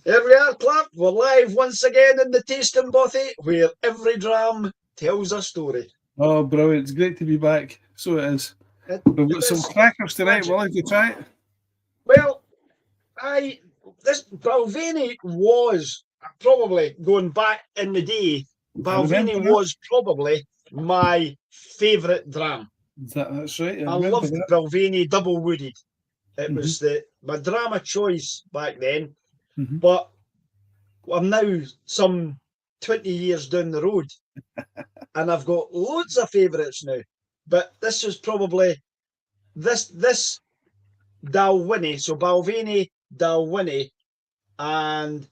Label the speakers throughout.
Speaker 1: Here we are, Clark. We're live once again in the Tasting Bothy, where every dram tells a story.
Speaker 2: Oh, brilliant. It's great to be back. So it is. We've got some crackers tonight. We'll have to try it.
Speaker 1: Well, this Balvenie was probably, going back in the day, Balvenie was probably my favourite dram.
Speaker 2: That's right.
Speaker 1: I loved Balvenie double wooded. It was my dram of choice back then. But I'm now some 20 years down the road and I've got loads of favourites now. But this was probably this Balvenie, so Balvenie, Balvenie, and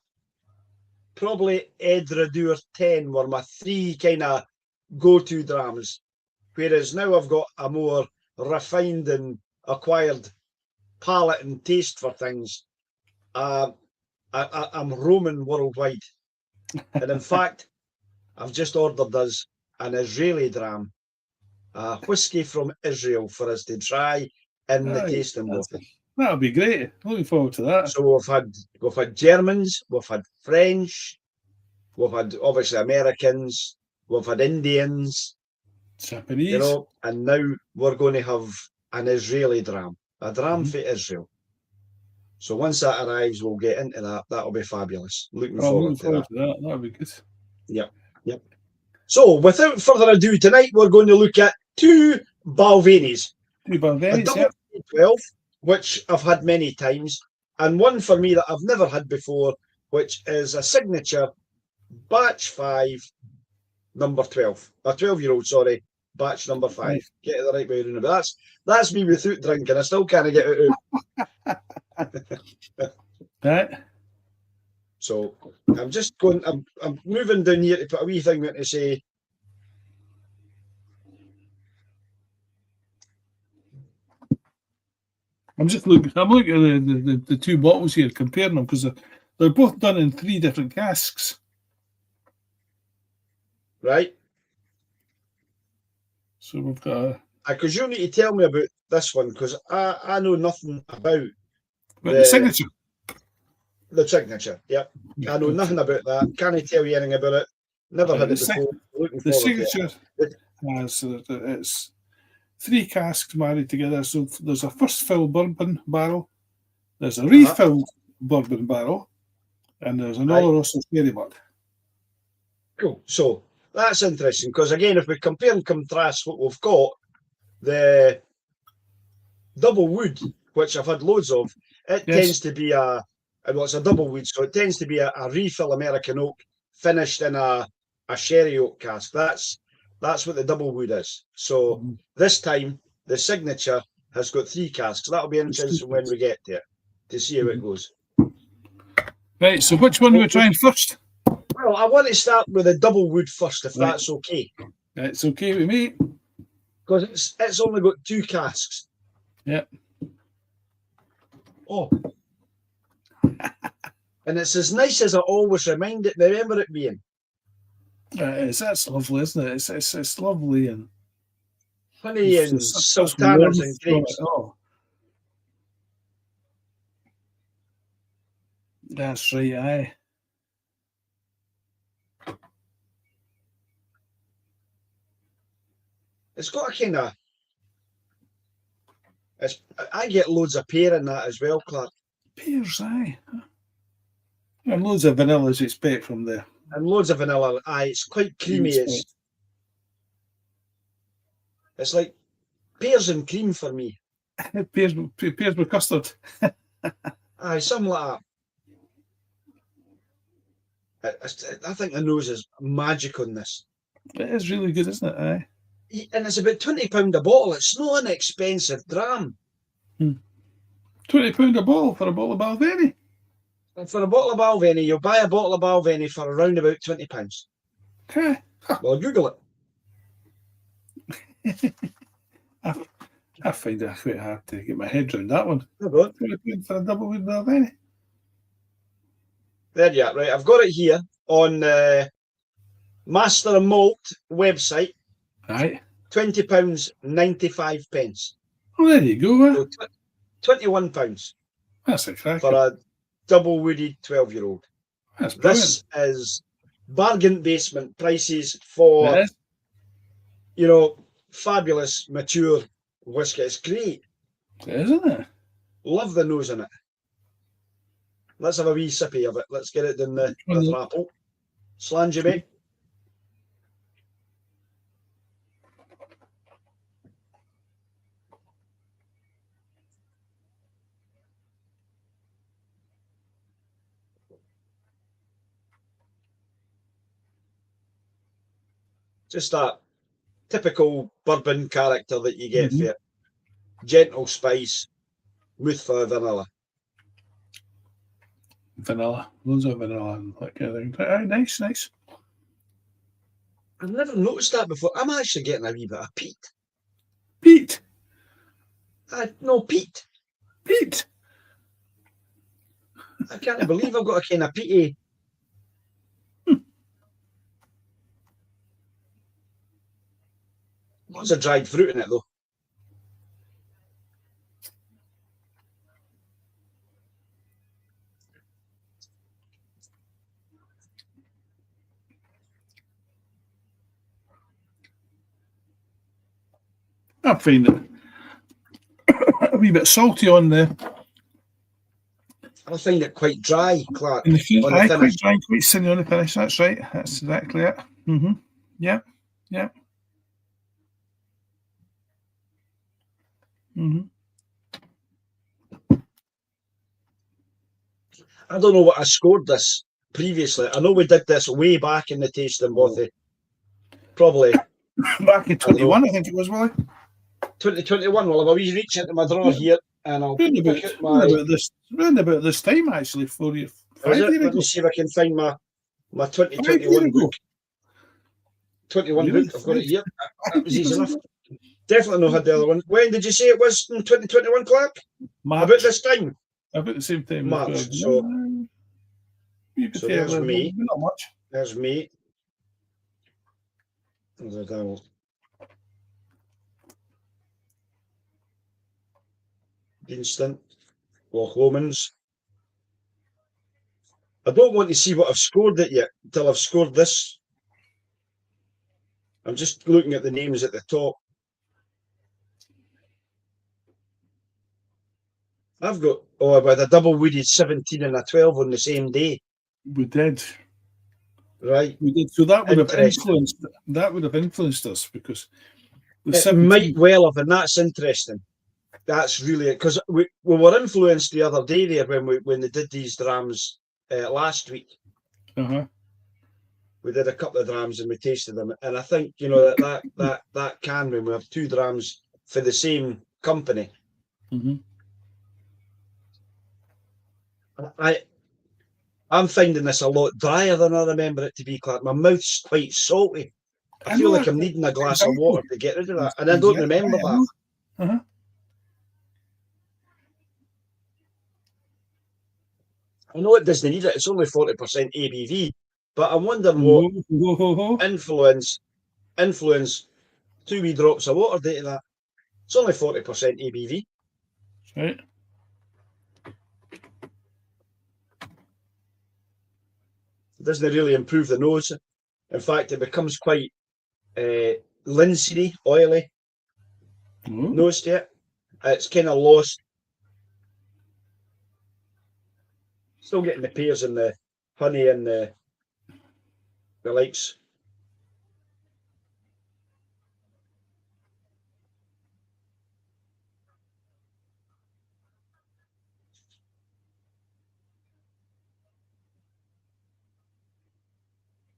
Speaker 1: probably Edradour 10 were my three kind of go-to drams. Whereas now I've got a more refined and acquired palate and taste for things. I'm roaming worldwide. And in fact, I've just ordered us an Israeli dram, a whiskey from Israel for us to try in the tasting bottle.
Speaker 2: That'll be great. Looking forward to that.
Speaker 1: So we've had Germans, we've had French, we've had obviously Americans, we've had Indians,
Speaker 2: Japanese,
Speaker 1: and now we're going to have an Israeli dram, a dram for Israel. So once that arrives, we'll get into that. That'll be fabulous. Looking forward to that.
Speaker 2: That'll be good.
Speaker 1: Yep. So without further ado, tonight we're going to look at two Balvenies.
Speaker 2: Two Balvenies,
Speaker 1: a double 12, which I've had many times, and one for me that I've never had before, which is a signature batch 5, number 12. A 12-year-old, sorry, batch number 5. Get it the right way around. But that's me without drinking. I still can't get it out.
Speaker 2: Right.
Speaker 1: So I'm just going. I'm moving down here to put a wee thing in to say.
Speaker 2: I'm looking at the two bottles here, comparing them because they're both done in 3 different casks.
Speaker 1: Right.
Speaker 2: So we've got.
Speaker 1: Because you need to tell me about this one because I know nothing about
Speaker 2: the signature.
Speaker 1: The signature, yeah. I know nothing about that. Can't tell you anything about it. Never had it before.
Speaker 2: The signature has it's 3 casks married together. So there's a first fill bourbon barrel, there's a refilled bourbon barrel, and there's an Oloroso sherry butt.
Speaker 1: Cool. So that's interesting because again, if we compare and contrast what we've got, the double wood, which I've had loads of, it tends to be it's a double wood, so it tends to be a refill American oak finished in a sherry oak cask. That's what the double wood is. So this time the signature has got 3 casks. That'll be interesting when we get there to see how it goes.
Speaker 2: Right. So which one are we trying first?
Speaker 1: Well, I want to start with the double wood first, if that's okay.
Speaker 2: It's okay with me
Speaker 1: because it's only got 2 casks.
Speaker 2: Yep.
Speaker 1: Oh. And it's as nice as I always remember it being.
Speaker 2: That's lovely, isn't it? It's lovely and
Speaker 1: honey and sultanas and grapes.
Speaker 2: Oh. That's right, aye.
Speaker 1: It's got a kind of. I get loads of pear in that as well, Clark.
Speaker 2: Pears, aye. And loads of vanilla as you expect from there.
Speaker 1: And loads of vanilla, aye. It's quite creamy. It's like pears and cream for me.
Speaker 2: pears with custard.
Speaker 1: Aye, something like that. I think the nose is magic on this.
Speaker 2: It is really good, isn't it? Aye.
Speaker 1: And it's about £20 a bottle. It's not an expensive dram.
Speaker 2: £20 a bottle for a bottle of Balvenie.
Speaker 1: And for a bottle of Balvenie, you'll buy a bottle of Balvenie for around about £20.
Speaker 2: Okay.
Speaker 1: Well, Google
Speaker 2: it. I find it quite hard to get my head around that one. £20 for a double wood Balvenie.
Speaker 1: There you are, right. I've got it here on Master and Malt website.
Speaker 2: Right.
Speaker 1: £20, 95 pence.
Speaker 2: Oh, there you go.
Speaker 1: So £21.
Speaker 2: That's a crack.
Speaker 1: For double wooded 12-year-old.
Speaker 2: That's brilliant.
Speaker 1: This is bargain basement prices for,
Speaker 2: It is.
Speaker 1: fabulous, mature whiskey. It's great.
Speaker 2: Isn't it?
Speaker 1: Love the nose in it. Let's have a wee sippy of it. Let's get it in the thrapple. Slangy, mate. Just that typical bourbon character that you get for it. Gentle spice, mouthful of vanilla.
Speaker 2: Vanilla. Loads of vanilla and that kind of thing. Nice, nice.
Speaker 1: I've never noticed that before. I'm actually getting a wee bit of peat.
Speaker 2: Peat.
Speaker 1: No, peat.
Speaker 2: Peat.
Speaker 1: I can't believe I've got a kind of peaty. Lots of dried fruit in it, though.
Speaker 2: I find it a wee bit salty on the.
Speaker 1: I find it quite dry, Clark.
Speaker 2: On the quite dry, quite thin on the finish. That's right. That's exactly it. Yeah. Yeah.
Speaker 1: I don't know what I scored this previously. I know we did this way back in the tasting, Bothy. Probably
Speaker 2: back in 21, I think it was, Willie.
Speaker 1: 2021. Well, I'll wee reach into my drawer here, and I'll
Speaker 2: round about this time actually for you.
Speaker 1: Let me see if I can find my 2021 book. 21 book. I've got it here. That was easy enough. Definitely not had the other one. When did you say it was in 2021, Clark?
Speaker 2: March.
Speaker 1: About this time.
Speaker 2: About the same time.
Speaker 1: March. So there's me.
Speaker 2: Not much.
Speaker 1: There's me. There's a devil. Instant. Loch Lomans. I don't want to see what I've scored it yet until I've scored this. I'm just looking at the names at the top. I've got with a double wooded 17 and a 12 on the same day.
Speaker 2: We did.
Speaker 1: Right.
Speaker 2: We did. So that would have influenced us because
Speaker 1: it might well have, and that's interesting. That's really it, because we were influenced the other day there when they did these drams last week. We did a couple of drams and we tasted them, and I think that can, when we have two drams for the same company. I'm finding this a lot drier than I remember it to be, Clark. My mouth's quite salty. I feel like I'm needing a glass of water to get rid of that, and I don't remember that. I know it doesn't need it. It's only 40% ABV, but I'm wondering what influence 2 wee drops of water did to that. It's only 40% ABV.
Speaker 2: Right.
Speaker 1: It doesn't really improve the nose. In fact, it becomes quite linseedy, oily nose to it. It's kind of lost. Still getting the pears and the honey and the likes.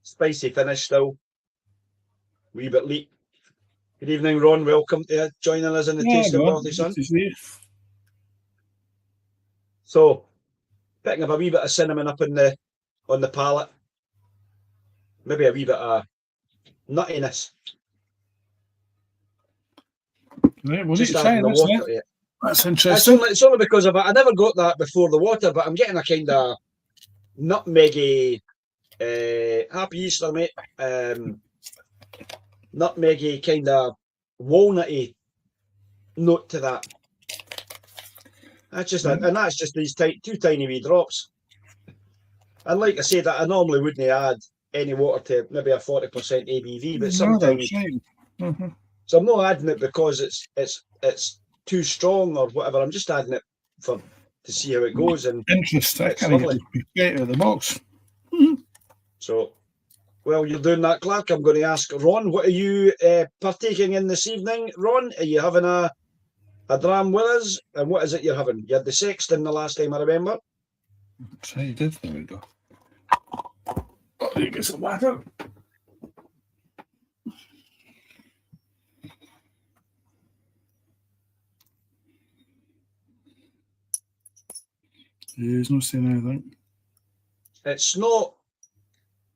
Speaker 1: Spicy finish still. Wee bit leak. Good evening, Ron. Welcome to joining us in the tasting, Bothy, son. So, picking up a wee bit of cinnamon up on the palate. Maybe a wee bit of nuttiness.
Speaker 2: Right, we'll just adding the water to it. That's interesting.
Speaker 1: It's only because of it. I never got that before the water, but I'm getting a kind of nutmeggy. Happy Easter, mate. Nutmeggy, kind of walnutty note to that. That's just and that's just these two tiny wee drops. And like I said, I normally wouldn't add any water to maybe a 40% ABV, but
Speaker 2: No,
Speaker 1: sometimes
Speaker 2: that's right. Mm-hmm.
Speaker 1: so I'm not adding it because it's too strong or whatever. I'm just adding it to see how it goes, and
Speaker 2: Interesting. I
Speaker 1: it's
Speaker 2: can't
Speaker 1: lovely.
Speaker 2: get out of the box.
Speaker 1: So, well, you're doing that, Clark. I'm going to ask Ron, what are you partaking in this evening, Ron? Are you having a dram with us? And what is it you're having? You had the Sexton the last time I remember.
Speaker 2: So you did. There we go. Oh, you get some water. He's not saying anything.
Speaker 1: It's not.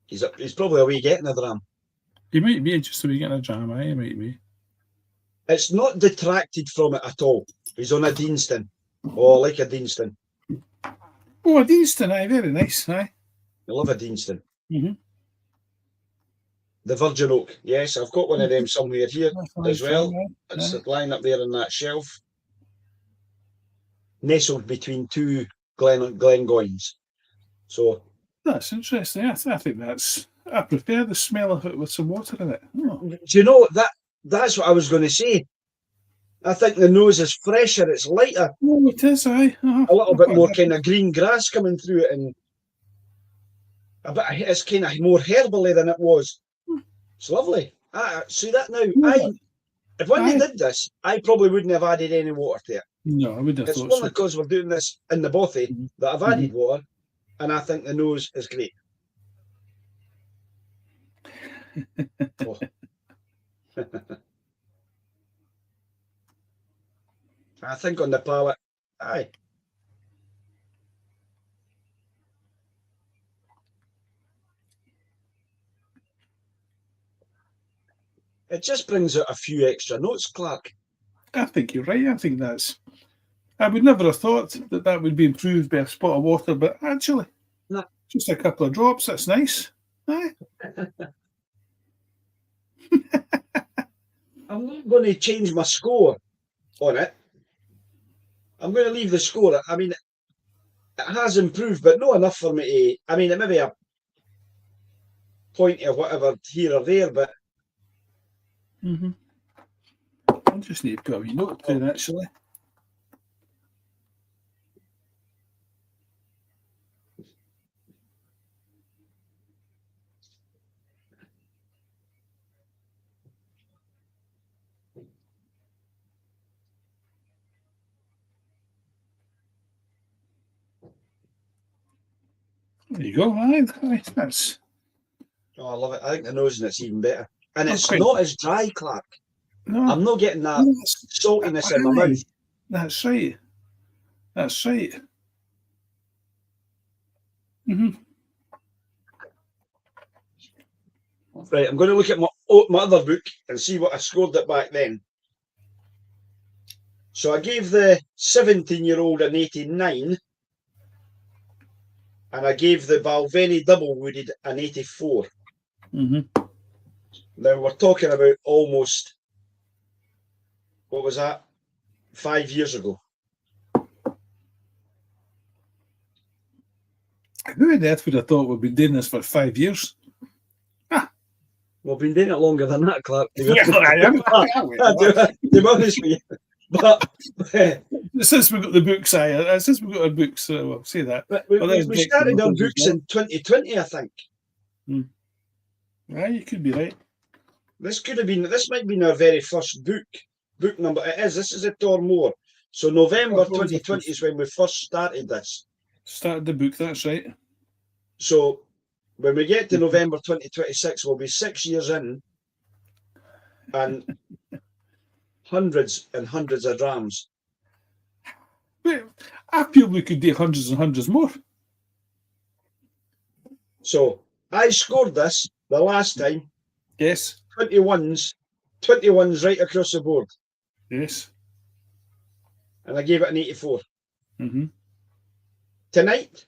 Speaker 1: He's probably away getting a dram.
Speaker 2: He might be just a wee getting a jam, he might be.
Speaker 1: It's not detracted from it at all. He's on a Deanston. Oh, I like a Deanston.
Speaker 2: Oh, a Deanston, aye, very nice, aye.
Speaker 1: I love a Deanston.
Speaker 2: Mm-hmm.
Speaker 1: The Virgin Oak. Yes, I've got one of them somewhere here as well. It's lying up there on that shelf. Nestled between two Glengoynes. So
Speaker 2: that's interesting. I think I prefer the smell of it with some water in it. Oh.
Speaker 1: Do you know that's what I was going to say. I think the nose is fresher, it's lighter.
Speaker 2: Oh, it is, aye.
Speaker 1: A little bit more kind of green grass coming through it, and it's kind of more herbally than it was. It's lovely. See that now. If when they did this, I probably wouldn't have added any water to it.
Speaker 2: No, I wouldn't have
Speaker 1: It's
Speaker 2: thought
Speaker 1: only because we're doing this in the bothy that I've added water, and I think the nose is great. Oh. I think on the palate, aye. It just brings out a few extra notes, Clark.
Speaker 2: I think you're right. I think I would never have thought that would be improved by a spot of water, but actually,
Speaker 1: no.
Speaker 2: Just a couple of drops, that's nice. Aye.
Speaker 1: I'm not going to change my score on it. I'm going to leave the score. I mean, it has improved, but not enough for me to. I mean, it may be a point or whatever here or there, but.
Speaker 2: I just need to put a wee note there, actually. There you go. Aye, that's.
Speaker 1: Oh, I love it. I think the nose in it's even better. And it's not as dry, Clark.
Speaker 2: No.
Speaker 1: I'm not getting that saltiness in my mouth.
Speaker 2: That's right. That's right.
Speaker 1: Right, I'm going to look at my other book and see what I scored it back then. So I gave the 17-year-old an 89, and I gave the Balvenie double wooded an 84. Now we're talking about almost, what was that? 5 years ago.
Speaker 2: Who on earth would have thought we've been doing this for 5 years?
Speaker 1: We've been doing it longer than that, Clark.
Speaker 2: To
Speaker 1: be honest with you. But
Speaker 2: since we got the books, since we got our books, we'll say that.
Speaker 1: We started our books in 2020, I think.
Speaker 2: Yeah, you could be right.
Speaker 1: This might have been our very first book number. It is. This is a Tormore. So November 2020 is when we first started this.
Speaker 2: Started the book, that's right.
Speaker 1: So when we get to November 2026, we'll be 6 years in, and hundreds and hundreds of drams.
Speaker 2: I feel we could do hundreds and hundreds more.
Speaker 1: So I scored this the last time.
Speaker 2: Yes.
Speaker 1: 21s right across the board.
Speaker 2: Yes.
Speaker 1: And I gave it an 84. Tonight,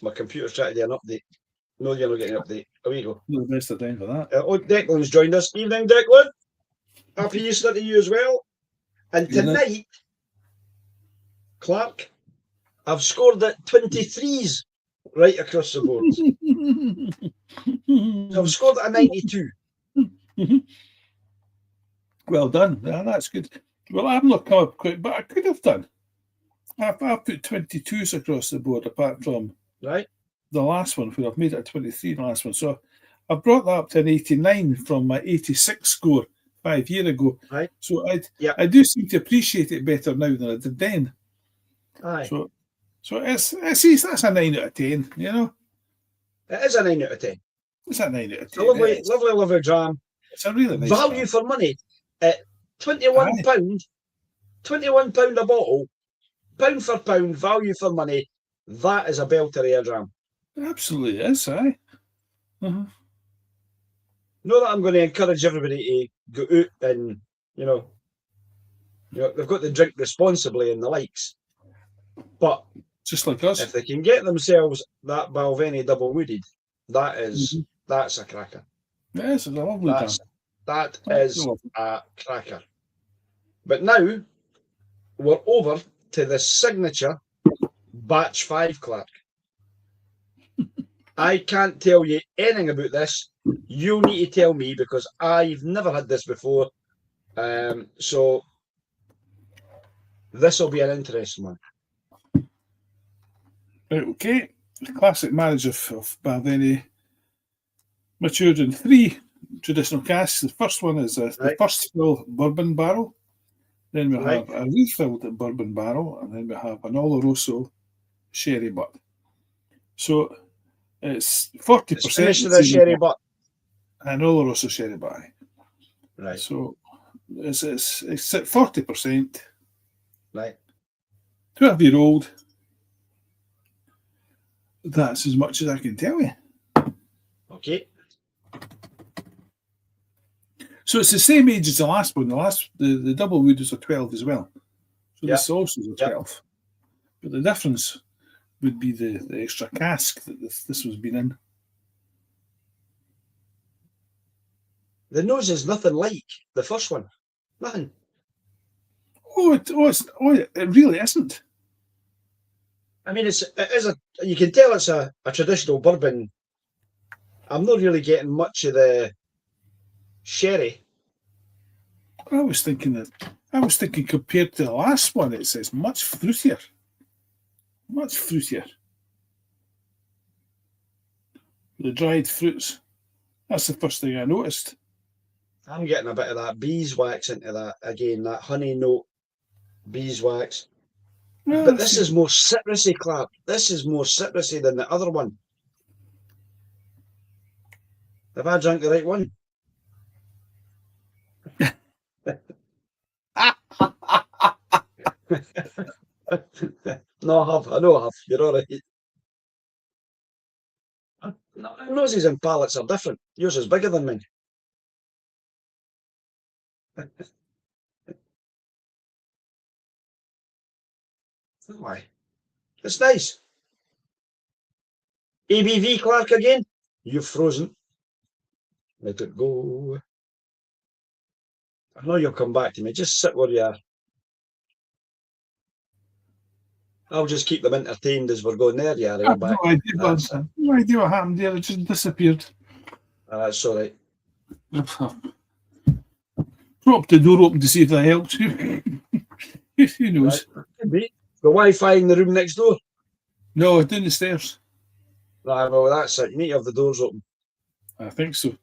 Speaker 1: my computer's trying to do an update. No, you're not getting an update. Away you go.
Speaker 2: No best of time for that.
Speaker 1: Declan's joined us. Evening, Declan. Happy Easter to you as well. And tonight, Clark, I've scored at 23s right across the board. So I've scored at a 92.
Speaker 2: Well done. Yeah, that's good. Well, I've not come up quick, but I could have done. I've put 22s across the board, apart from
Speaker 1: Right.
Speaker 2: the last one, where I've made it a 23 the last one. So I've brought that up to an 89 from my 86 score 5 years ago.
Speaker 1: Right.
Speaker 2: So I do seem to appreciate it better now than I did then.
Speaker 1: Aye.
Speaker 2: So that's a 9 out of 10, you know?
Speaker 1: It is a 9 out of 10.
Speaker 2: It's a 9 out of 10.
Speaker 1: It's a lovely dram.
Speaker 2: It's a really nice
Speaker 1: value
Speaker 2: dram.
Speaker 1: for money at £21. £21 a bottle. Pound for pound, value for money. That is a belter of a dram.
Speaker 2: It absolutely is, aye. Uh-huh.
Speaker 1: Know that I'm going to encourage everybody to go out and, they've got to drink responsibly and the likes. But
Speaker 2: just like us,
Speaker 1: if they can get themselves that Balvenie double wooded, that's a cracker.
Speaker 2: Yes, it's a lovely dram.
Speaker 1: That is a cracker. But now we're over to the signature Batch 5, Clark. I can't tell you anything about this. You'll need to tell me because I've never had this before. So this will be an interesting one.
Speaker 2: Right, okay. The classic marriage of Balvenie matured in 3 traditional casks. The first one is the first fill bourbon barrel. Then we have a refilled bourbon barrel, and then we have an Oloroso sherry butt. So it's 40%.
Speaker 1: It's finished with a sherry butt.
Speaker 2: An Oloroso sherry butt.
Speaker 1: Right.
Speaker 2: So it's at 40%.
Speaker 1: Right.
Speaker 2: 12-year-old. That's as much as I can tell you.
Speaker 1: Okay.
Speaker 2: So it's the same age as the last one. The double wood is a 12 as well. So this also is a 12. But the difference would be the extra cask that this was been in.
Speaker 1: The nose is nothing like the first one. Nothing.
Speaker 2: It really isn't.
Speaker 1: I mean, you can tell it's a traditional bourbon. I'm not really getting much of the sherry.
Speaker 2: I was thinking compared to the last one, it's much fruitier. Much fruitier. The dried fruits. That's the first thing I noticed.
Speaker 1: I'm getting a bit of that beeswax into that again, that honey note beeswax.
Speaker 2: Well,
Speaker 1: but this is more citrusy, Clark. This is more citrusy than the other one. Have I drank the right one? No, I have. I know I have. You're all right. No, noses and palates are different. Yours is bigger than mine. Why? It's nice. ABV, Clark, again. You've frozen. Let it go. I know you'll come back to me. Just sit where you are. I'll just keep them entertained as we're going there. Yeah, I'll back.
Speaker 2: No idea what happened there. It just disappeared.
Speaker 1: That's all right.
Speaker 2: Prop the door open to see if that helps you. Who knows?
Speaker 1: Right. Could be. The Wi-Fi in the room next door?
Speaker 2: No, down the stairs.
Speaker 1: Right, well, that's it. You need to have the doors open.
Speaker 2: I think so.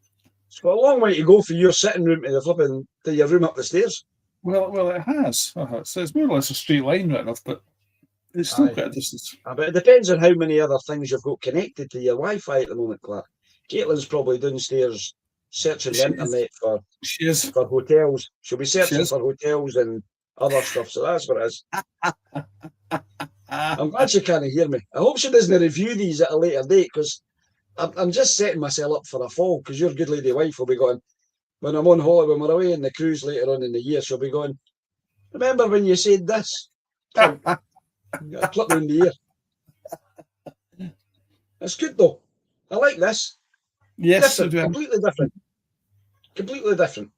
Speaker 1: It's got a long way to go from your sitting room to your room up the stairs.
Speaker 2: Well, it has. It's more or less a straight line right enough, but it's still quite a distance.
Speaker 1: But it depends on how many other things you've got connected to your Wi-Fi at the moment, Clark. Caitlin's probably downstairs searching the internet for hotels. She'll be searching for hotels and other stuff, so that's what it is. I'm glad she can't hear me. I hope she doesn't review these at a later date, because I'm just setting myself up for a fall, because your good lady wife will be going, when I'm on holiday, when we're away in the cruise later on in the year, she'll be going, remember when you said this? Got a clip round the ear. It's good though. I like this.
Speaker 2: Yes,
Speaker 1: different, completely different. Completely different.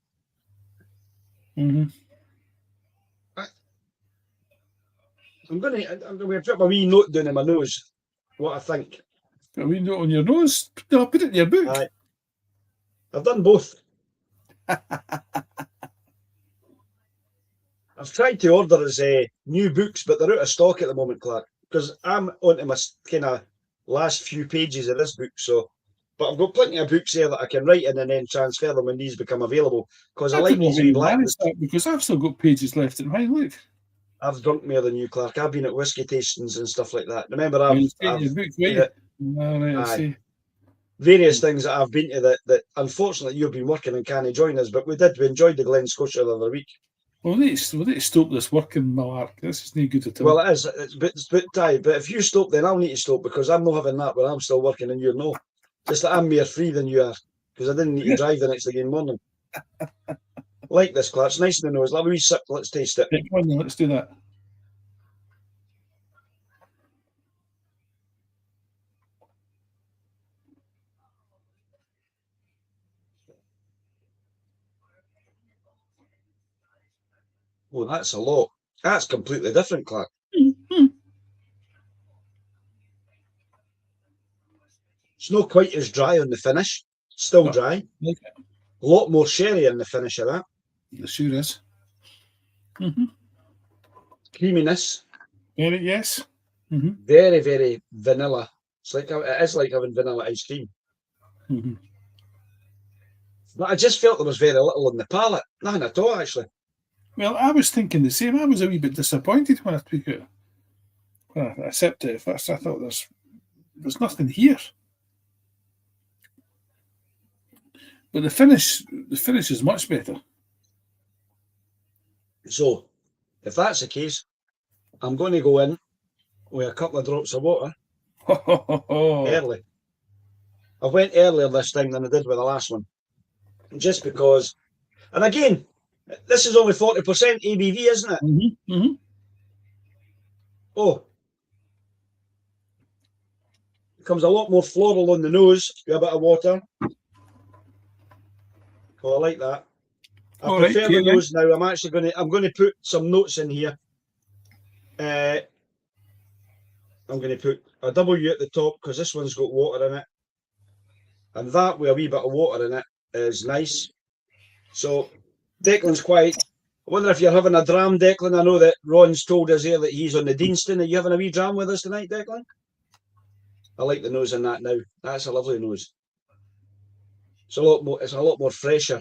Speaker 2: Mm-hmm.
Speaker 1: I'm gonna put my wee note down in my nose. What I think.
Speaker 2: Got a wee note on your nose? No, put it in your book.
Speaker 1: Aye. I've done both. I've tried to order as new books, but they're out of stock at the moment, Clark. Because I'm onto my kind of last few pages of this book. So, but I've got plenty of books here that I can write in and then transfer them when these become available. Because I like these wee black books.
Speaker 2: Because I've still got pages left in mine. Look.
Speaker 1: I've drunk more than you, Clark. I've been at whiskey tastings and stuff like that. Remember, I've
Speaker 2: your book, right? I see.
Speaker 1: Various things that I've been to that unfortunately you've been working and can't join us, but we enjoyed the Glen Scotia the other week.
Speaker 2: Well, we need to stop this working malark. This is no good at all.
Speaker 1: Well, it is. It's a bit tight, but if you stop, then I'll need to stop because I'm not having that when I'm still working and you're no. Just that I'm more free than you are because I didn't need to drive the next day in the morning. Like this, Clark. It's nice in the nose. Let me sip. Let's taste it.
Speaker 2: Come on, let's do that.
Speaker 1: Oh, that's a lot. That's completely different, Clark.
Speaker 2: Mm-hmm.
Speaker 1: It's not quite as dry on the finish. Still dry.
Speaker 2: Okay.
Speaker 1: A lot more sherry in the finish of that.
Speaker 2: It sure is. Mm-hmm.
Speaker 1: Creaminess.
Speaker 2: Yes. Mm-hmm.
Speaker 1: Very, very vanilla. It is like having vanilla ice cream.
Speaker 2: Mm-hmm.
Speaker 1: But I just felt there was very little on the palate. Nothing at all, actually.
Speaker 2: Well, I was thinking the same. I was a wee bit disappointed when I took it. When I accepted it first, I thought there's nothing here. But the finish is much better.
Speaker 1: So, if that's the case, I'm going to go in with a couple of drops of water early. I went earlier this time than I did with the last one. Just because, and again, this is only 40% ABV, isn't it?
Speaker 2: Mm-hmm. Mm-hmm.
Speaker 1: Oh. Becomes a lot more floral on the nose with a bit of water. Oh, I like that. I prefer the nose now. I'm going to put some notes in here. I'm going to put a W at the top because this one's got water in it. And that with a wee bit of water in it is nice. So Declan's quiet. I wonder if you're having a dram, Declan. I know that Ron's told us here that he's on the Deanston. Are you having a wee dram with us tonight, Declan? I like the nose in that now. That's a lovely nose. It's a lot more fresher.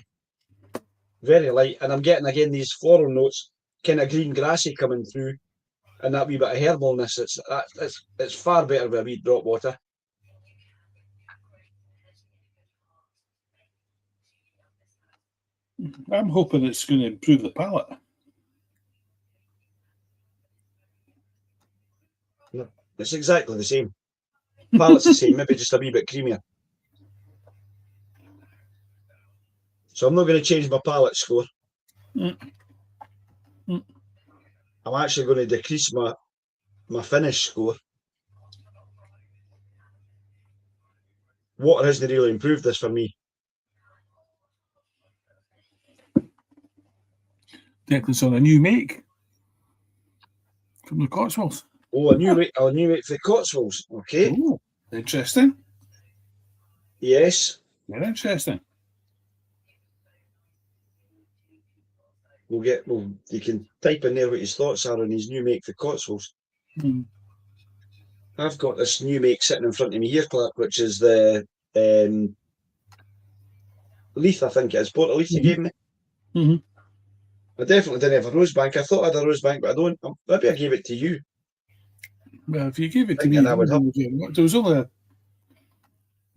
Speaker 1: Very light. And I'm getting again these floral notes, kind of green grassy coming through. And that wee bit of herbalness. It's far better with a wee drop water.
Speaker 2: I'm hoping it's going to improve the palate.
Speaker 1: No, it's exactly the same. Palate's the same, maybe just a wee bit creamier. So I'm not going to change my palate score. I'm actually going to decrease my finish score. Water hasn't really improved this for me.
Speaker 2: Declan's on a new make from the Cotswolds.
Speaker 1: Oh, a new make for the Cotswolds. Okay.
Speaker 2: Ooh, interesting.
Speaker 1: Yes.
Speaker 2: Very interesting.
Speaker 1: You can type in there what his thoughts are on his new make for Cotswolds. I've got this new make sitting in front of me here, Clark, which is the Leith, I think it is. Port of Leith you gave me. I definitely didn't have a Rosebank. I thought I had a Rosebank, but I don't. Maybe I gave it to you.
Speaker 2: Well, if you gave it to me, there was only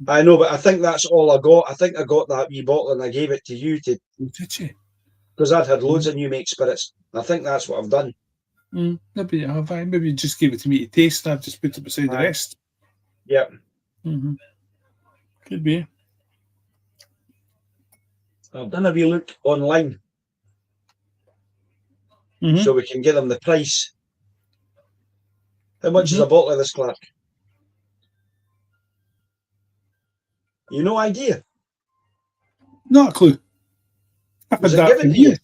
Speaker 1: I know, but I think that's all I got. I think I got that wee bottle and I gave it to you to.
Speaker 2: Did you?
Speaker 1: Because I'd had loads of new make spirits. I think that's what I've done.
Speaker 2: Maybe you have. Maybe you just gave it to me to taste and I've just put it beside the rest.
Speaker 1: Yep.
Speaker 2: Could be.
Speaker 1: I've done a wee look online. So we can give them the price. How much is a bottle of this, Clark? You no idea?
Speaker 2: Not a clue. I've had that for years.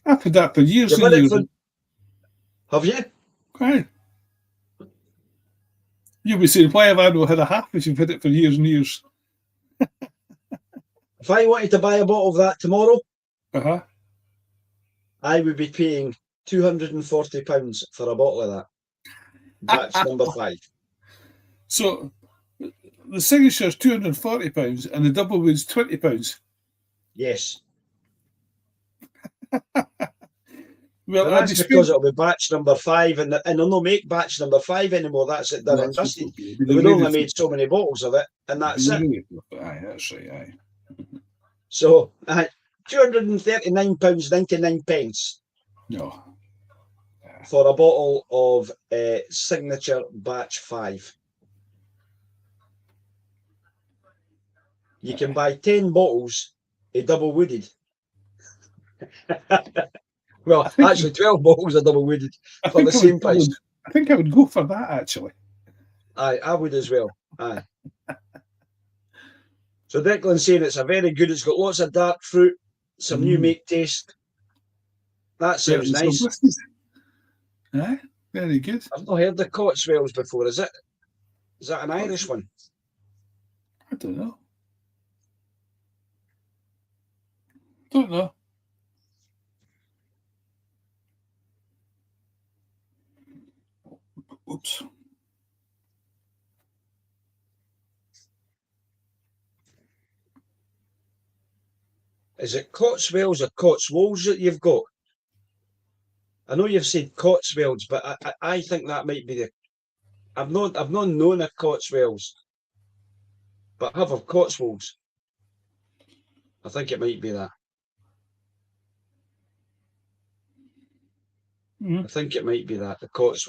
Speaker 2: I've had that for years.
Speaker 1: Have you?
Speaker 2: Right. You'll be saying, why have I not had a half if you've had it for years and years?
Speaker 1: If I wanted to buy a bottle of that tomorrow,
Speaker 2: Uh-huh.
Speaker 1: I would be paying £240 for a bottle of that. Batch number 5.
Speaker 2: So the signature is £240 and the double wood's £20.
Speaker 1: Yes.
Speaker 2: Well,
Speaker 1: But that's because it'll be batch number 5, and they'll not make batch number 5 anymore. That's it done and dusted. They would only made so many bottles of it, and that's it.
Speaker 2: Aye, that's right, aye.
Speaker 1: So, £239.99
Speaker 2: No.
Speaker 1: for a bottle of Signature Batch 5. You can buy 10 bottles of double wooded. Well, actually, 12 bottles of double wooded for the same price.
Speaker 2: I think I would go for that, actually.
Speaker 1: Aye, I would as well. Aye. So Declan's saying it's a very good. It's got lots of dark fruit, some new make taste. That sounds nice.
Speaker 2: Aye, very good.
Speaker 1: I've not heard the Cotswolds before. Is that an Irish one?
Speaker 2: I don't know. Don't know. Oops.
Speaker 1: Is it Cotswolds or Cotswolds that you've got? I know you've said Cotswolds, but I think that might be the. I've not known of Cotswolds, but I have of Cotswolds. I think it might be that. I think it might be that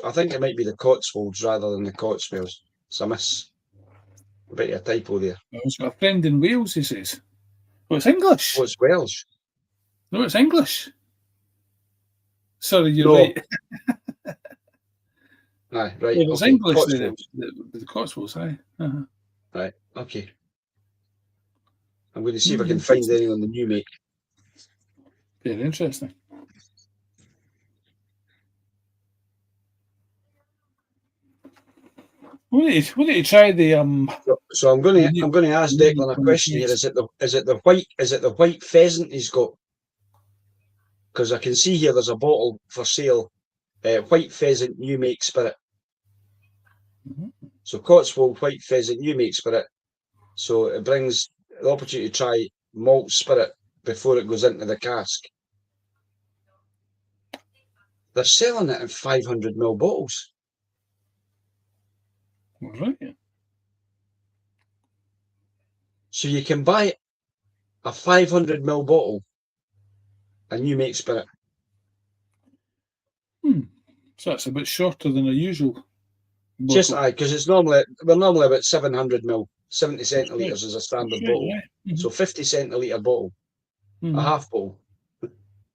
Speaker 1: I think it might be the Cotswolds rather than the Cotswolds. It's a bit of a typo there.
Speaker 2: I've got a friend in Wales, he says. Oh, it's English.
Speaker 1: Oh, it's Welsh.
Speaker 2: No, it's English. Sorry, you're right.
Speaker 1: Aye, right.
Speaker 2: Well, it's English. The Cotswolds, aye. Uh-huh.
Speaker 1: Right, okay. I'm going to see if I can find anything on the new make.
Speaker 2: Very interesting. We need to try the
Speaker 1: So I'm going to ask Declan a question here. Is it the white pheasant he's got? Because I can see here there's a bottle for sale. White pheasant new make spirit. So Cotswold white pheasant new make spirit. So it brings the opportunity to try malt spirit before it goes into the cask. They're selling it in 500ml bottles.
Speaker 2: Right.
Speaker 1: So you can buy a 500ml bottle, a new make spirit.
Speaker 2: So that's a bit shorter than a usual bottle.
Speaker 1: Just because we're normally about 700ml, 70 centilitres is a standard bottle. Yeah. So 50 centilitre bottle, a half bottle.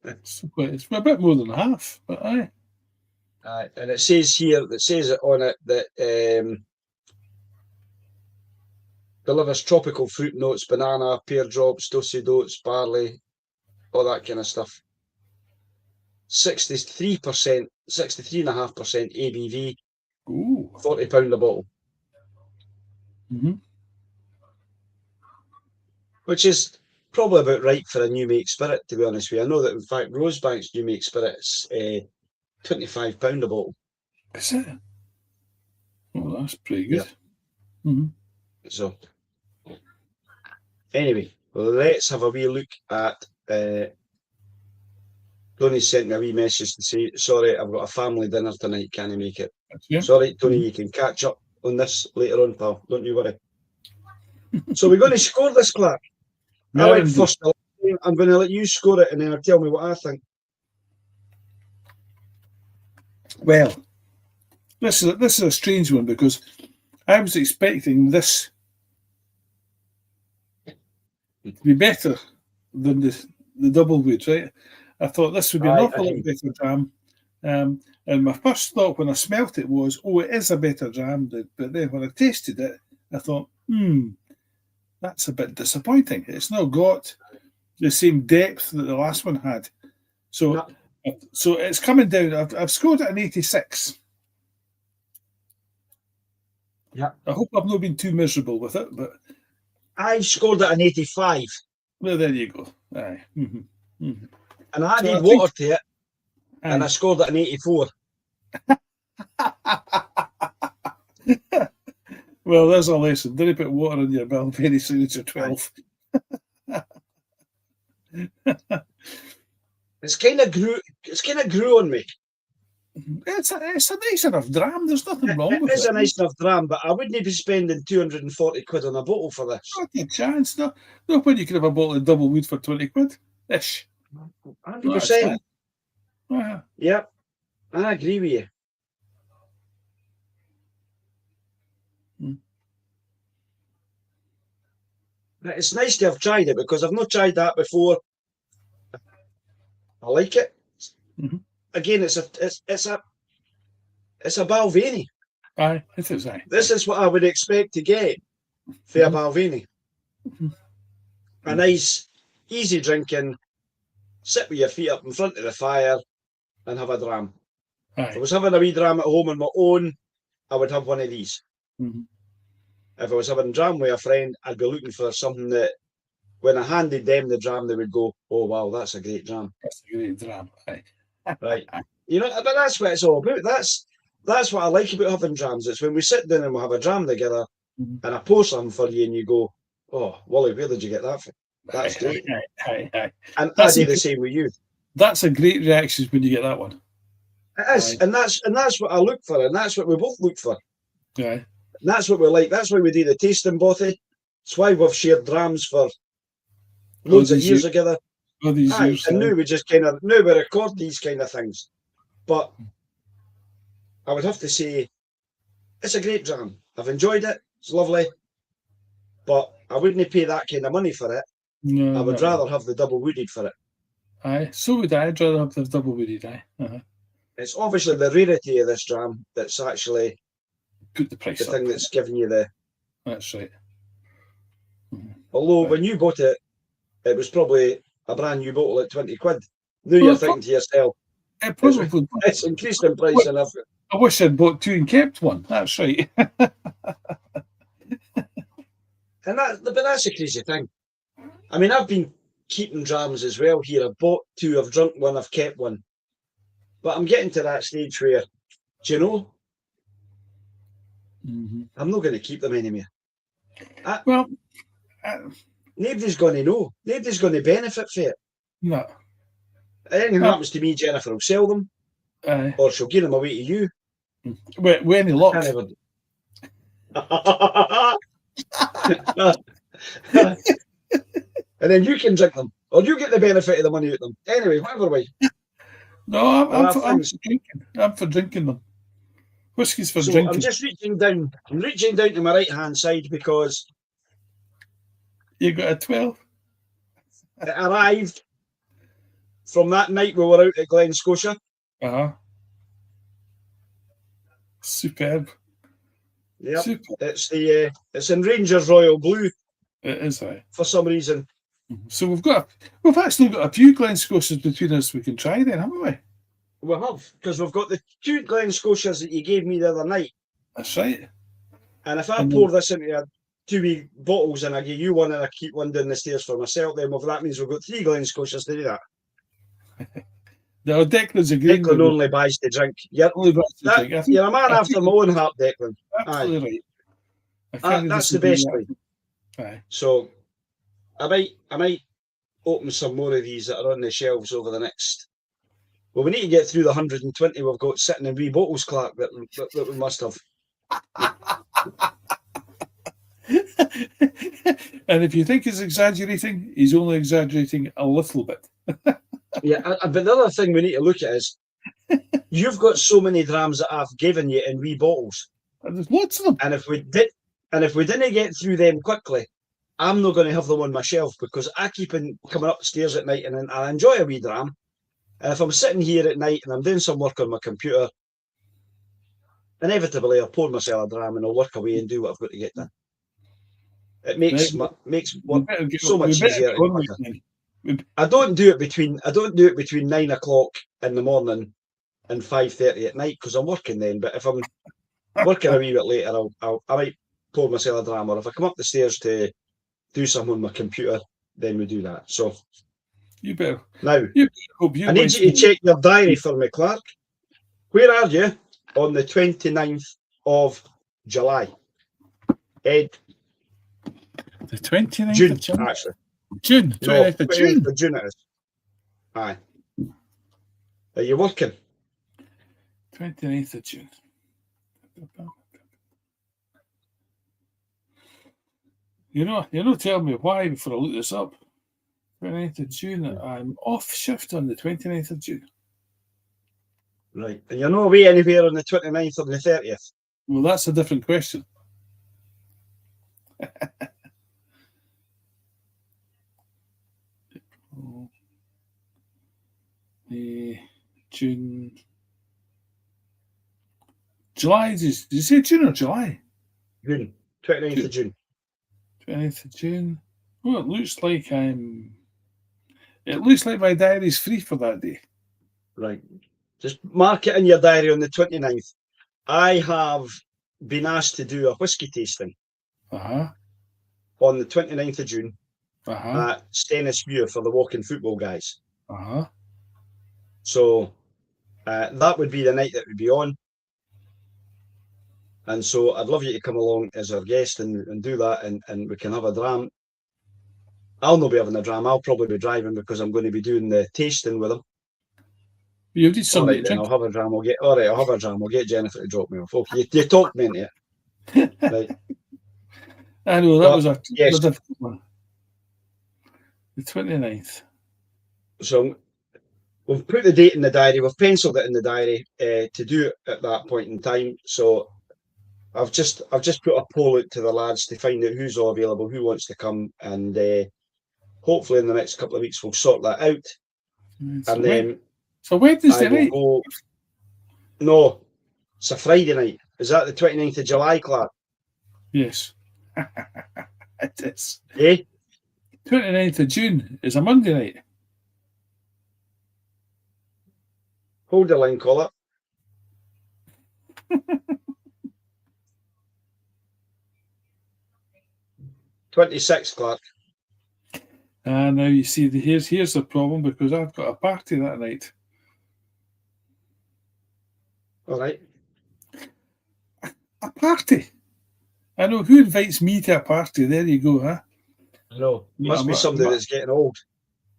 Speaker 2: It's a bit more than a half, but aye.
Speaker 1: And it says here, on it that delivers tropical fruit notes, banana, pear drops, toasted oats, barley, all that kind of stuff. 63%, 63.5% ABV.
Speaker 2: Ooh.
Speaker 1: £40 a bottle. Which is probably about right for a new make spirit, to be honest with you. I know that, in fact, Rosebank's new make spirit's £25 a bottle.
Speaker 2: Is it? Well, that's pretty good. Yeah.
Speaker 1: So, anyway, let's have a wee look at. Tony sent me a wee message to say, sorry, I've got a family dinner tonight, can't I make it? Yeah. Sorry, Tony, you can catch up on this later on, pal. Don't you worry. So we're going to score this, Clark. Yeah, I went first. I'm going to let you score it and then tell me what I think.
Speaker 2: Well, this is a strange one because I was expecting this to be better than the double wood, right? I thought this would be an awful lot better jam. And my first thought when I smelt it was, oh, it is a better jam. But then when I tasted it, I thought, that's a bit disappointing. It's not got the same depth that the last one had. So it's coming down. I've scored it an 86.
Speaker 1: Yeah.
Speaker 2: I hope I've not been too miserable with it, but
Speaker 1: I scored it an 85.
Speaker 2: well, there you go. Aye. Mm-hmm.
Speaker 1: And I
Speaker 2: So
Speaker 1: added water to it, and I
Speaker 2: Aye.
Speaker 1: scored it an 84.
Speaker 2: Well, there's a lesson. Don't put water in your Balvenie Signature 12.
Speaker 1: It's kind of grew on me.
Speaker 2: It's a nice enough dram. There's nothing wrong
Speaker 1: It
Speaker 2: with
Speaker 1: is
Speaker 2: it.
Speaker 1: a nice enough dram, but I wouldn't be spending 240 quid on a bottle for this.
Speaker 2: Not a chance. No when you could have a bottle of double wood for 20 quid. Ish.
Speaker 1: 100%.
Speaker 2: Uh-huh.
Speaker 1: Yep, I agree with you. It's nice to have tried it because I've not tried that before. I like it.
Speaker 2: Mm-hmm.
Speaker 1: Again, it's a Balvenie.
Speaker 2: Aye, it is. Aye.
Speaker 1: This is what I would expect to get for a Balvenie.
Speaker 2: Mm-hmm.
Speaker 1: A nice, easy drinking, sit with your feet up in front of the fire and have a dram.
Speaker 2: Aye.
Speaker 1: If I was having a wee dram at home on my own, I would have one of these.
Speaker 2: Mm-hmm.
Speaker 1: If I was having a dram with a friend, I'd be looking for something that when I handed them the dram, they would go, "Oh wow, that's a great dram."
Speaker 2: That's a great dram. Aye.
Speaker 1: Right. You know, but that's what it's all about. That's what I like about having drams. It's when we sit down and we have a dram together,
Speaker 2: Mm-hmm.
Speaker 1: and I pour something for you, and you go, "Oh, Wally, where did you get that from?" That's great.
Speaker 2: Aye.
Speaker 1: And I do the same with you.
Speaker 2: That's a great reaction when you get that one.
Speaker 1: It is, and that's what I look for, and that's what we both look for.
Speaker 2: Aye.
Speaker 1: And that's what we like. That's why we do the tasting bothy. It's why we've shared drams for loads of years together.
Speaker 2: All these years.
Speaker 1: And now we just now we record these kind of things. But I would have to say it's a great dram. I've enjoyed it. It's lovely. But I wouldn't pay that kind of money for it.
Speaker 2: No,
Speaker 1: I would rather have the double wooded for it.
Speaker 2: Aye, so would I. I'd rather have the double wooded. Aye. Uh-huh.
Speaker 1: It's obviously the rarity of this dram that's actually
Speaker 2: put the price
Speaker 1: the thing that's giving you the.
Speaker 2: That's right. Mm-hmm.
Speaker 1: Although when you bought it, it was probably a brand new bottle at 20 quid. Now you're thinking to yourself, it's increased in price enough.
Speaker 2: I wish I'd bought two and kept one. That's right.
Speaker 1: But that's a crazy thing. I mean, I've been keeping drams as well here. I've bought two, I've drunk one, I've kept one. But I'm getting to that stage where, do you know, I'm not going to keep them anymore. Nobody's going to know. Nobody's going to benefit from it.
Speaker 2: No.
Speaker 1: Anything happens to me, Jennifer will sell them, or she'll give them away to you.
Speaker 2: With any luck.
Speaker 1: And then you can drink them, or you get the benefit of the money out of them. Anyway, whatever way.
Speaker 2: No, I'm for drinking. I'm for drinking them. Whiskey's for drinking.
Speaker 1: I'm just reaching down. I'm reaching down to my right hand side because
Speaker 2: you got a 12.
Speaker 1: It arrived from that night we were out at Glen Scotia.
Speaker 2: Superb.
Speaker 1: Yeah, it's in Rangers Royal Blue.
Speaker 2: It is, aye.
Speaker 1: For some reason.
Speaker 2: So we've actually got a few Glen Scotias between us we can try then, haven't we?
Speaker 1: We have, because we've got the two Glen Scotias that you gave me the other night.
Speaker 2: That's right.
Speaker 1: And if I pour this into two wee bottles and I give you one and I keep one down the stairs for myself, then that means we've got three Glen Scotias to do that.
Speaker 2: No, Declan's agreeing.
Speaker 1: Declan only buys to drink. You're a man after my own heart, Declan.
Speaker 2: Absolutely right.
Speaker 1: That's the best way.
Speaker 2: Aye.
Speaker 1: So I might open some more of these that are on the shelves over the next. Well, we need to get through the 120 we've got sitting in wee bottles, Clark, that we must have.
Speaker 2: And if you think he's exaggerating, he's only exaggerating a little bit.
Speaker 1: Yeah, but the other thing we need to look at is you've got so many drams that I've given you in wee bottles.
Speaker 2: And there's lots of them.
Speaker 1: And if we didn't get through them quickly, I'm not going to have them on my shelf because I keep coming upstairs at night and I enjoy a wee dram. And if I'm sitting here at night and I'm doing some work on my computer, inevitably I'll pour myself a dram and I'll work away and do what I've got to get done. It makes work so much easier. I don't do it between 9 o'clock in the morning and 5:30 at night because I'm working then. But if working a wee bit later, I might pour myself a dram, or if I come up the stairs to do something on my computer, then we do that. So
Speaker 2: You better.
Speaker 1: now,
Speaker 2: Hope you
Speaker 1: I need you to check your diary for me, Clark. Where are you on the 29th of July? Ed?
Speaker 2: The 29th
Speaker 1: June,
Speaker 2: of June.
Speaker 1: actually.
Speaker 2: June. 29th of June.
Speaker 1: 29th of June it is. Aye. Are you working?
Speaker 2: 29th of June. You're not telling me why before I look this up. 29th of June. I'm off shift on the 29th of June.
Speaker 1: Right. And you're not away anywhere on the 29th or the 30th?
Speaker 2: Well, that's a different question. June. July, did you say June or July?
Speaker 1: June. 29th of June.
Speaker 2: 29th of June. Well, it looks like my diary's free for that day.
Speaker 1: Right. Just mark it in your diary on the 29th. I have been asked to do a whiskey tasting
Speaker 2: Uh-huh.
Speaker 1: on the 29th of June
Speaker 2: Uh-huh.
Speaker 1: at Stennis Muir for the walking football guys.
Speaker 2: Uh-huh.
Speaker 1: So that would be the night that would be on. And so I'd love you to come along as our guest and do that, and we can have a dram. I'll not be having a dram. I'll probably be driving because I'm going to be doing the tasting with them.
Speaker 2: You did something.
Speaker 1: Then I'll have a dram. I'll have a dram. I'll get Jennifer to drop me off. Okay, you talked me into it. Right.
Speaker 2: I know that was a
Speaker 1: yes.
Speaker 2: difficult one. The 29th.
Speaker 1: So we've put the date in the diary. We've penciled it in the diary to do it at that point in time. So I've just put a poll out to the lads to find out who's all available, who wants to come, and hopefully in the next couple of weeks we'll sort that out. And then
Speaker 2: Wednesday night?
Speaker 1: No, it's a Friday night. Is that the 29th of July, Clark?
Speaker 2: Yes. It is.
Speaker 1: Yeah?
Speaker 2: 29th of June is a Monday night.
Speaker 1: Hold the line, caller. 26, Clark.
Speaker 2: Now you see, here's the problem, because I've got a party that night.
Speaker 1: All right.
Speaker 2: A party? I know who invites me to a party. There you go, huh?
Speaker 1: No, must be somebody that's getting old.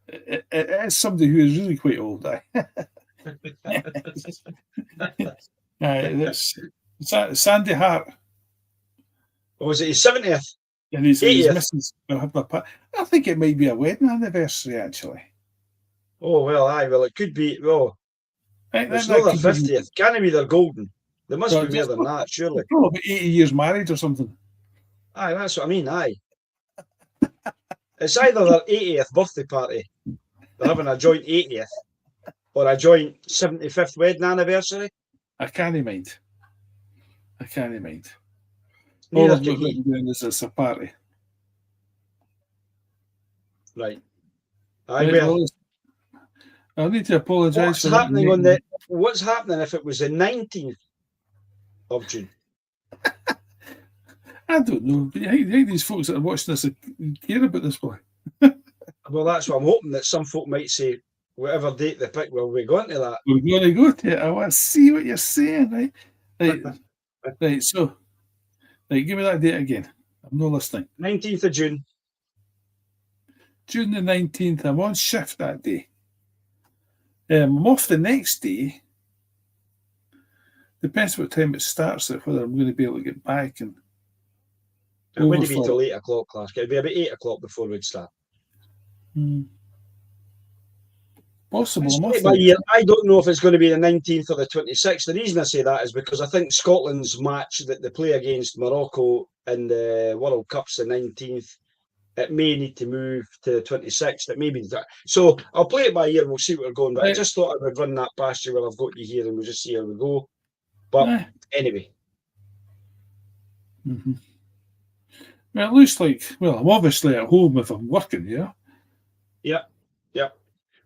Speaker 2: It's somebody who is really quite old. It's Sandy Hart.
Speaker 1: Oh, is it his 70th?
Speaker 2: And his missus will have a party. I think it might be a wedding anniversary, actually.
Speaker 1: Oh, well, aye. Well, it could be. Oh, it's not their 50th. Can't it be their golden? There must be more than that, surely.
Speaker 2: Probably 80 years married or something.
Speaker 1: Aye, that's what I mean, aye. It's either their 80th birthday party, they're having a joint 80th, or a joint 75th wedding anniversary.
Speaker 2: I can't mind.
Speaker 1: Neither
Speaker 2: All I'm
Speaker 1: can he.
Speaker 2: doing is it's a party.
Speaker 1: Right.
Speaker 2: Well, I need to apologise for that.
Speaker 1: What's happening if it was the 19th of June?
Speaker 2: I don't know. But I think these folks that are watching this care about this boy.
Speaker 1: Well, that's what I'm hoping, that some folk might say, whatever date they pick, well, we're going to that.
Speaker 2: We're going to go to it. I want to see what you're saying, right? Right, so, give me that date again. I'm not listening.
Speaker 1: 19th of June.
Speaker 2: June the 19th. I'm on shift that day. I'm off the next day. Depends what time it starts, whether I'm going to be able to get back. And
Speaker 1: it wouldn't be till 8 o'clock, Clark. It'd be about 8 o'clock before we'd start.
Speaker 2: Possible.
Speaker 1: I don't know if it's going to be the 19th or the 26th. The reason I say that is because I think Scotland's match that they play against Morocco in the World Cup's the 19th. It may need to move to the 26th. It may be that. So I'll play it by ear and we'll see where we're going. But I just thought I would run that past you while I've got you here and we'll just see how we go. But anyway.
Speaker 2: Mm-hmm. Well, it looks like, I'm obviously at home if I'm working, yeah?
Speaker 1: Yeah.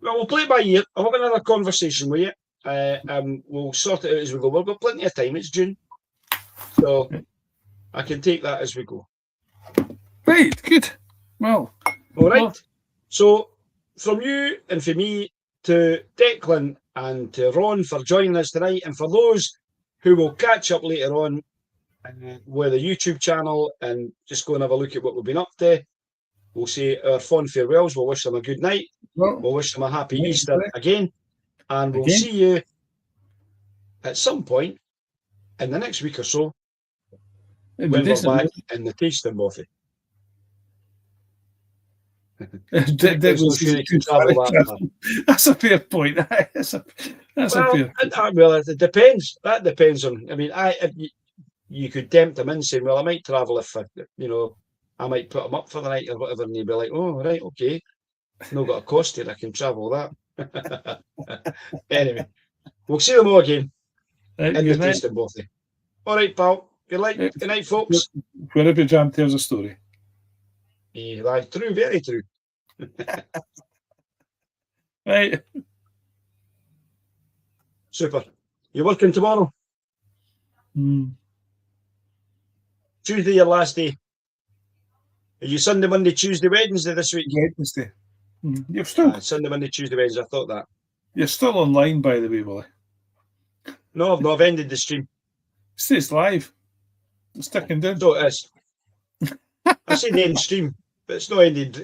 Speaker 1: Well, we'll play it by ear. I'll have another conversation with you. We'll sort it out as we go. We've got plenty of time. It's June. So I can take that as we go.
Speaker 2: Right, good. Well,
Speaker 1: all right. So from you and from me to Declan and to Ron for joining us tonight, and for those who will catch up later on with the YouTube channel and just go and have a look at what we've been up to, we'll say our fond farewells. We'll wish them a good night. We'll wish them a happy Easter again. And we'll see you at some point in the next week or so when we're back in the tasting bothy.
Speaker 2: That's a fair point. That's a fair point.
Speaker 1: Well, it depends. That depends on. I mean, you could tempt them in saying, "Well, I might travel if I might put them up for the night or whatever," and you'd be like, "Oh, right, okay, no got a cost here. I can travel that." Anyway, we'll see them all again in the tasting bothy. All right, pal. Good night, folks.
Speaker 2: Where every jam tells a story.
Speaker 1: Yeah, true, very true.
Speaker 2: Right.
Speaker 1: Super. You working tomorrow? Tuesday, your last day. Are you Sunday, Monday, Tuesday, Wednesday this week?
Speaker 2: Wednesday. You're still
Speaker 1: Sunday, Monday, Tuesday, Wednesday. I thought that.
Speaker 2: You're still online, by the way, Willie.
Speaker 1: No, I've not ended the stream.
Speaker 2: It stays live. It's ticking down.
Speaker 1: So it is. I say the end stream, but it's not ended.